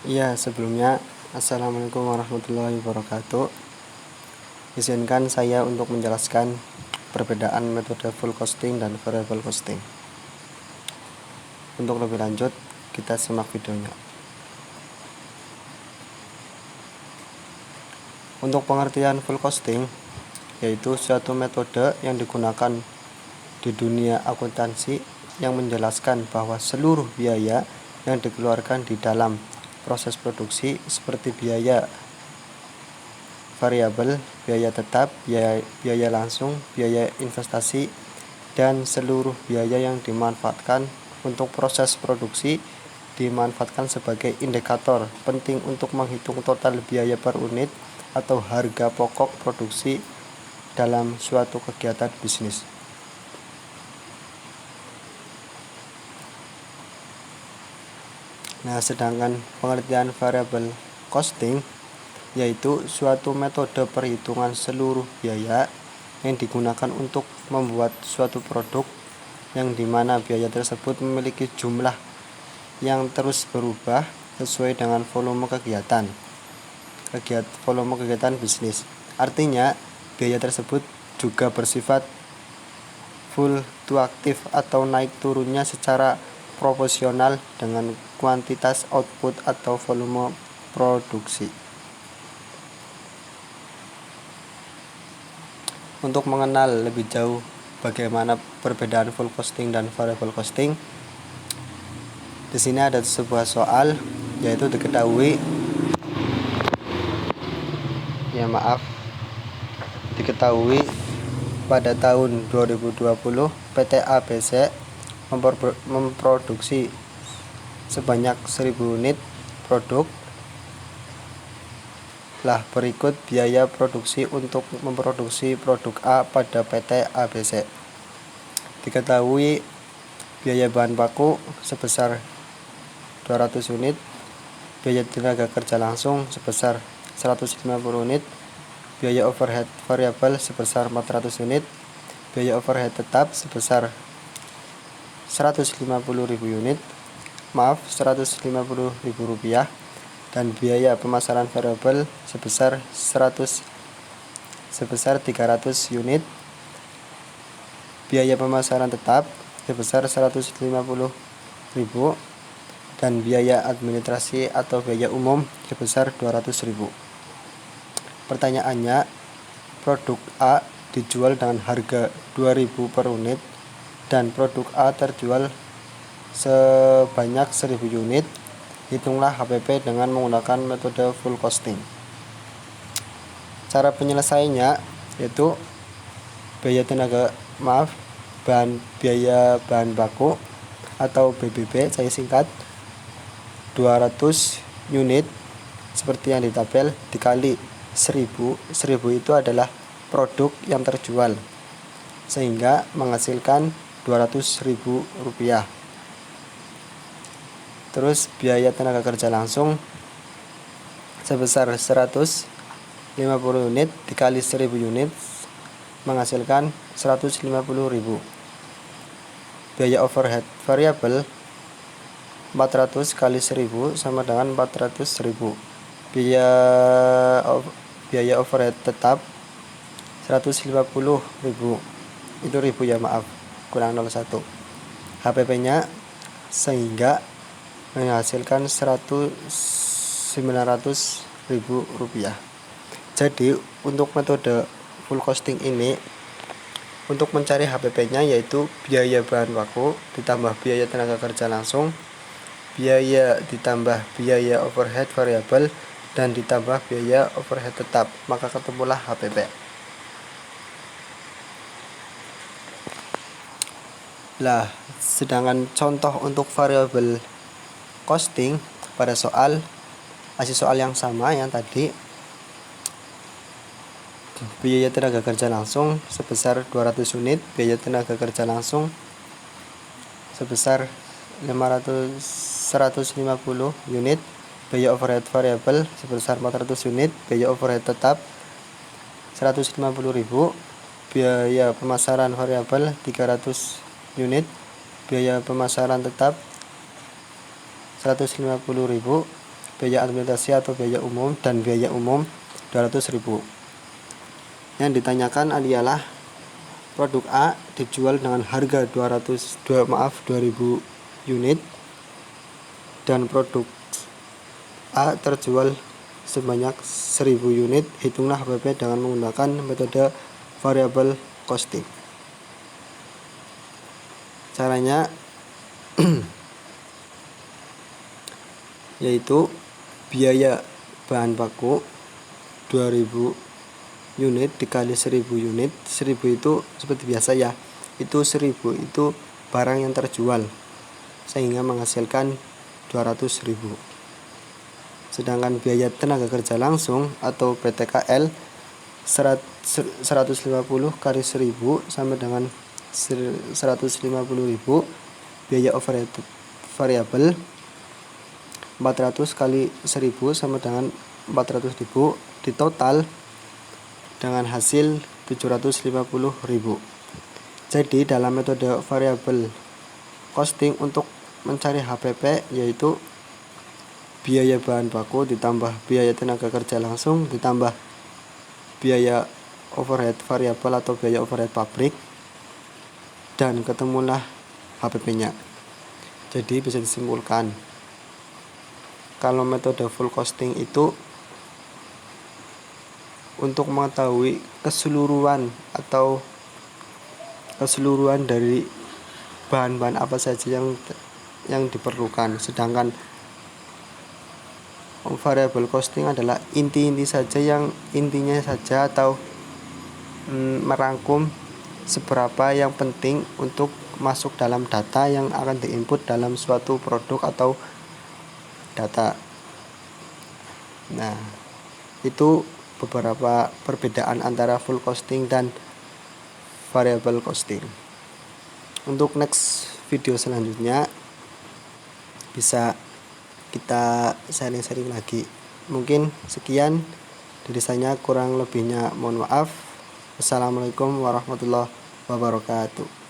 Iya, sebelumnya Assalamualaikum warahmatullahi wabarakatuh. Izinkan saya untuk menjelaskan perbedaan metode full costing dan variable costing. Untuk lebih lanjut, kita simak videonya. Untuk pengertian full costing, yaitu suatu metode yang digunakan di dunia akuntansi yang menjelaskan bahwa seluruh biaya yang dikeluarkan di dalam proses produksi seperti biaya variabel, biaya tetap, biaya langsung, biaya investasi, dan seluruh biaya yang dimanfaatkan untuk proses produksi dimanfaatkan sebagai indikator penting untuk menghitung total biaya per unit atau harga pokok produksi dalam suatu kegiatan bisnis. Nah, sedangkan pengertian variable costing yaitu suatu metode perhitungan seluruh biaya yang digunakan untuk membuat suatu produk yang dimana biaya tersebut memiliki jumlah yang terus berubah sesuai dengan volume kegiatan bisnis. Artinya, biaya tersebut juga bersifat fluktuatif atau naik turunnya secara proporsional dengan kuantitas output atau volume produksi. Untuk mengenal lebih jauh bagaimana perbedaan full costing dan variable costing, di sini ada sebuah soal, yaitu diketahui pada tahun 2020 PT ABC memproduksi sebanyak 1000 unit produk. Berikut biaya produksi untuk memproduksi produk A pada PT ABC. Diketahui biaya bahan baku sebesar 200 unit, biaya tenaga kerja langsung sebesar 150 unit, biaya overhead variabel sebesar 400 unit, biaya overhead tetap sebesar 150.000 unit, 150.000 rupiah, dan biaya pemasaran variabel sebesar 300 unit, biaya pemasaran tetap sebesar 150.000, dan biaya administrasi atau biaya umum sebesar 200.000. Pertanyaannya, produk A dijual dengan harga 2.000 per unit dan produk A terjual sebanyak 1.000 unit. Hitunglah HPP dengan menggunakan metode full costing. Cara penyelesaiannya yaitu biaya bahan baku atau BBB saya singkat 200 unit seperti yang di tabel dikali 1000 itu adalah produk yang terjual sehingga menghasilkan 200.000 rupiah. Terus biaya tenaga kerja langsung sebesar 150 unit dikali 1000 unit menghasilkan 150.000. Biaya overhead variabel 400 kali 1000 sama dengan 400.000. Biaya overhead tetap 150.000. Itu ribu ya, kurang 01. HPP-nya sehingga menghasilkan 900.000 rupiah. Jadi untuk metode full costing ini, untuk mencari HPP-nya yaitu biaya bahan baku ditambah biaya tenaga kerja langsung, biaya ditambah biaya overhead variabel, dan ditambah biaya overhead tetap, maka ketemulah HPP. Sedangkan contoh untuk variable costing pada masih soal yang sama yang tadi, biaya tenaga kerja langsung sebesar 200 unit, biaya tenaga kerja langsung sebesar 150 unit, biaya overhead variabel sebesar 400 unit, biaya overhead tetap 150.000, biaya pemasaran variabel 300 unit, biaya pemasaran tetap 150.000, biaya administrasi atau biaya umum, dan biaya umum 200.000. Yang ditanyakan adalah produk A dijual dengan harga 2000 unit dan produk A terjual sebanyak 1000 unit. Hitunglah HPP dengan menggunakan metode variable costing. Caranya yaitu biaya bahan baku 2000 unit dikali 1000 unit. 1000 itu seperti biasa ya, itu 1000 itu barang yang terjual sehingga menghasilkan 200.000. Sedangkan biaya tenaga kerja langsung atau PTKL 150 kali 1000 sama dengan 150.000. Biaya overhead variabel 400 kali 1000 sama dengan 400.000. Di total dengan hasil 750.000. Jadi dalam metode variable costing untuk mencari HPP yaitu biaya bahan baku ditambah biaya tenaga kerja langsung ditambah biaya overhead variabel atau biaya overhead pabrik, dan ketemulah HPP-nya. Jadi bisa disimpulkan kalau metode full costing itu untuk mengetahui keseluruhan dari bahan-bahan apa saja yang diperlukan. Sedangkan variable costing adalah intinya saja atau merangkum seberapa yang penting untuk masuk dalam data yang akan diinput dalam suatu produk atau data. Nah, itu beberapa perbedaan antara full costing dan variable costing. Untuk next video selanjutnya bisa kita sharing-sharing lagi. Mungkin sekian dari saya, kurang lebihnya mohon maaf. Assalamualaikum warahmatullahi wabarakatuh.